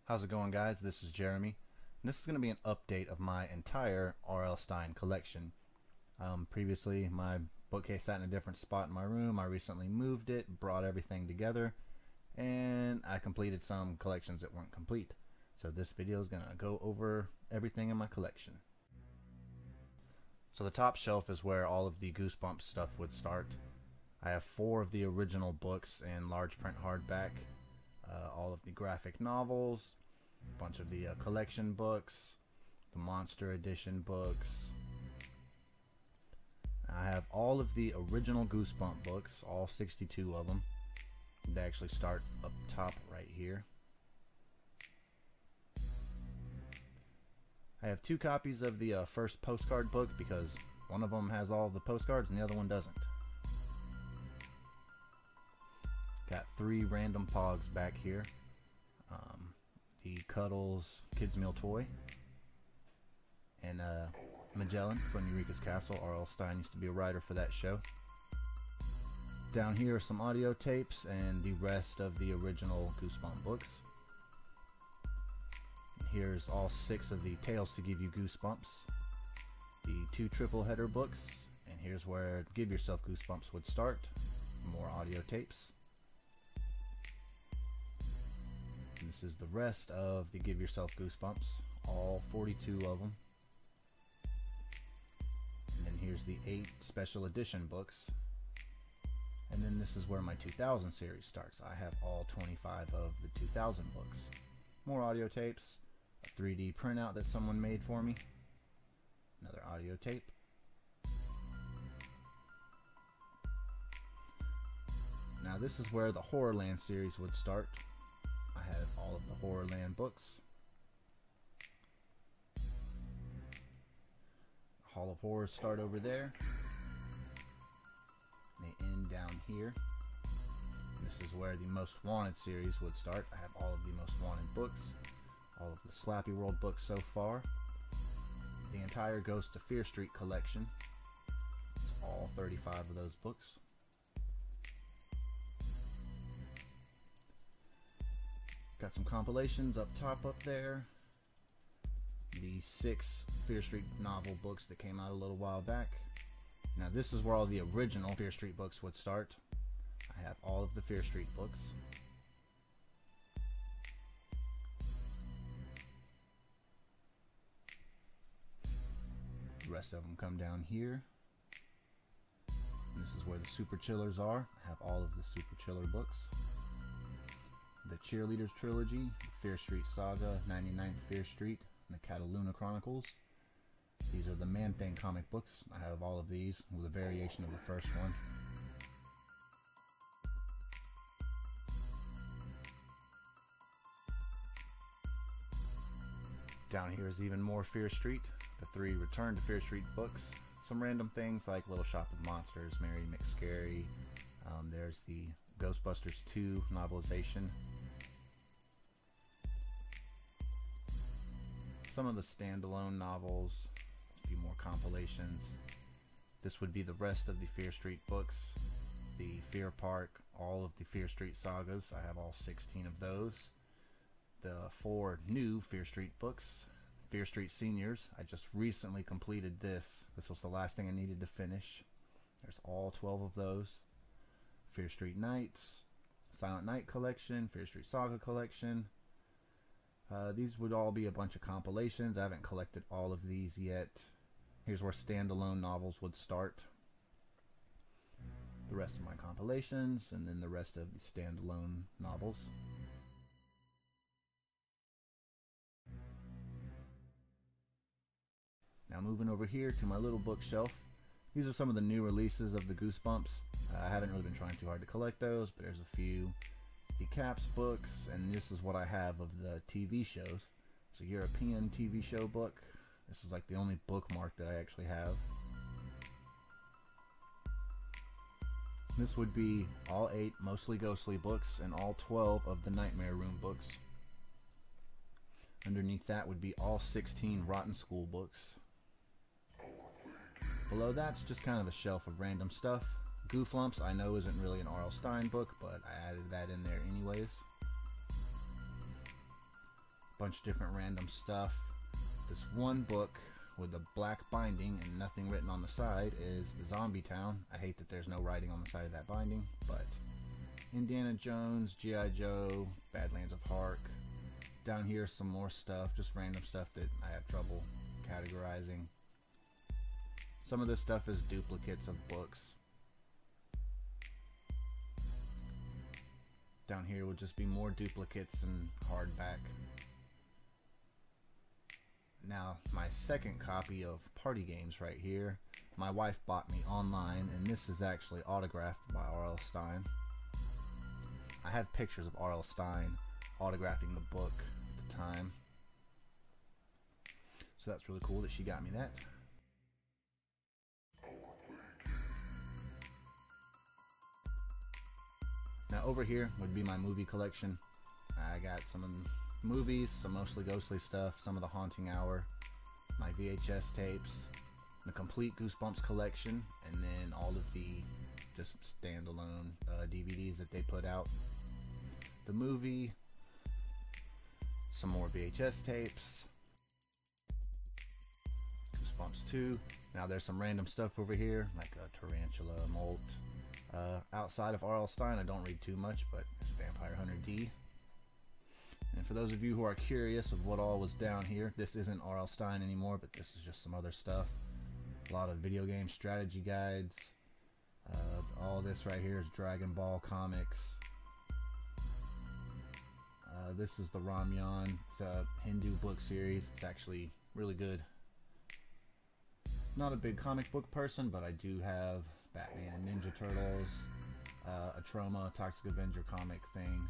How's it going, guys? This is Jeremy. This is going to be an update of my entire R.L. Stine collection. Previously, my bookcase sat in a different spot in my room. I recently moved it, brought everything together, and I completed some collections that weren't complete. So this video is going to go over everything in my collection. So the top shelf is where all of the Goosebumps stuff would start. I have 4 of the original books in large print hardback. All of the graphic novels, a bunch of the collection books, the Monster Edition books. I have all of the original Goosebump books, all 62 of them. They actually start up top right here. I have 2 copies of the first postcard book because one of them has all of the postcards and the other one doesn't. Got 3 random Pogs back here. The Cuddles Kids Meal Toy. And Magellan from Eureka's Castle. R.L. Stine used to be a writer for that show. Down here are some audio tapes and the rest of the original Goosebumps books. And here's all 6 of the Tales to Give You Goosebumps. The 2 triple header books. And here's where Give Yourself Goosebumps would start. More audio tapes. This is the rest of the Give Yourself Goosebumps, all 42 of them. And then here's the 8 special edition books. And then this is where my 2000 series starts. I have all 25 of the 2000 books. More audio tapes, a 3D printout that someone made for me, another audio tape. Now this is where the Horrorland series would start. I have all of the Horrorland books. Hall of Horrors start over there. They end down here. And this is where the Most Wanted series would start. I have all of the Most Wanted books, all of the Slappy World books so far, the entire Ghost of Fear Street collection. It's all 35 of those books. Got some compilations up top up there. The 6 Fear Street novel books that came out a little while back. Now this is where all the original Fear Street books would start. I have all of the Fear Street books. The rest of them come down here. And this is where the Super Chillers are. I have all of the Super Chiller books. The Cheerleaders Trilogy, the Fear Street Saga, 99th Fear Street, and the Cataluna Chronicles. These are the Man-Thing comic books. I have all of these with a variation of the first one. Down here is even more Fear Street, the 3 Return to Fear Street books. Some random things like Little Shop of Monsters, Mary McScary. There's the Ghostbusters 2 novelization. Some of the standalone novels, a few more compilations. This would be the rest of the Fear Street books. The Fear Park, all of the Fear Street sagas. I have all 16 of those. The 4 new Fear Street books. Fear Street Seniors. I just recently completed this. This was the last thing I needed to finish. There's all 12 of those. Fear Street Nights, Silent Night Collection, Fear Street Saga Collection. These would all be a bunch of compilations. I haven't collected all of these yet. Here's where standalone novels would start. The rest of my compilations, and then the rest of the standalone novels. Now moving over here to my little bookshelf. These are some of the new releases of the Goosebumps. I haven't really been trying too hard to collect those, but there's a few. The Caps books, and this is what I have of the TV shows. It's a European TV show book. This is like the only bookmark that I actually have. This would be all 8 mostly ghostly books and all 12 of the Nightmare Room books. Underneath that would be all 16 Rotten School books. Below that's just kind of a shelf of random stuff. Gooflumps I know isn't really an R.L. Stine book, but I added that in there anyways. bunch of different random stuff. This one book with the black binding and nothing written on the side is Zombie Town. I hate that there's no writing on the side of that binding, but Indiana Jones, G.I. Joe, Badlands of Hark. Down here some more stuff, just random stuff that I have trouble categorizing. Some of this stuff is duplicates of books. Down here would just be more duplicates and hardback. Now, my second copy of Party Games right here, my wife bought me online, and this is actually autographed by R.L. Stine. I have pictures of R.L. Stine autographing the book at the time. So that's really cool that she got me that. Now over here would be my movie collection. I got some of the movies, some mostly ghostly stuff, some of the Haunting Hour, my VHS tapes, the complete Goosebumps collection, and then all of the just standalone DVDs that they put out. The movie, some more VHS tapes, Goosebumps 2. Now there's some random stuff over here, like a Tarantula, Molt. Outside of R.L. Stine, I don't read too much, but it's Vampire Hunter D. And for those of you who are curious of what all was down here, this isn't R.L. Stine anymore, but this is just some other stuff. A lot of video game strategy guides. All this right here is Dragonball Comics. This is the Ramyan. It's a Hindu book series. It's actually really good. Not a big comic book person, but I do have Batman and Ninja Turtles, a Trauma, Toxic Avenger comic thing.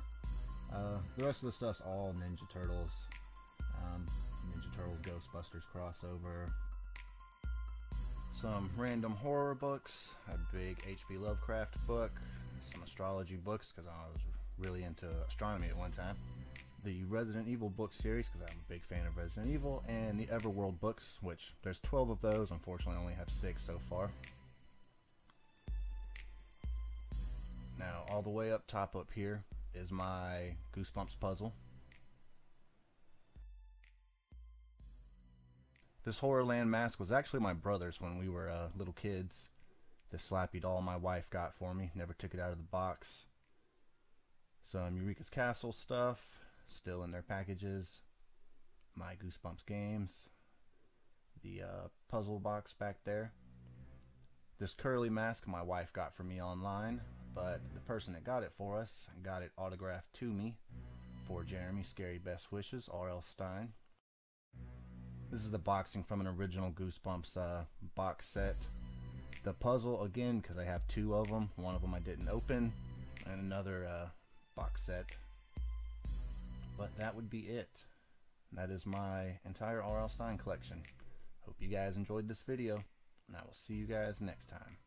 The rest of the stuff's all Ninja Turtles. Ninja Turtles Ghostbusters crossover. Some random horror books, a big H.P. Lovecraft book, some astrology books because I was really into astronomy at one time. The Resident Evil book series because I'm a big fan of Resident Evil, and the Everworld books, which there's 12 of those. Unfortunately, I only have 6 so far. Now, all the way up top up here is my Goosebumps Puzzle. This Horrorland mask was actually my brother's when we were little kids. This Slappy doll my wife got for me. Never took it out of the box. Some Eureka's Castle stuff, still in their packages. My Goosebumps games. The puzzle box back there. This curly mask my wife got for me online, but the person that got it for us got it autographed to me for Jeremy, Scary Best Wishes, R.L. Stine. This is the boxing from an original Goosebumps box set. The puzzle, again, because I have 2 of them. One of them I didn't open, and another box set. But that would be it. That is my entire R.L. Stine collection. Hope you guys enjoyed this video, and I will see you guys next time.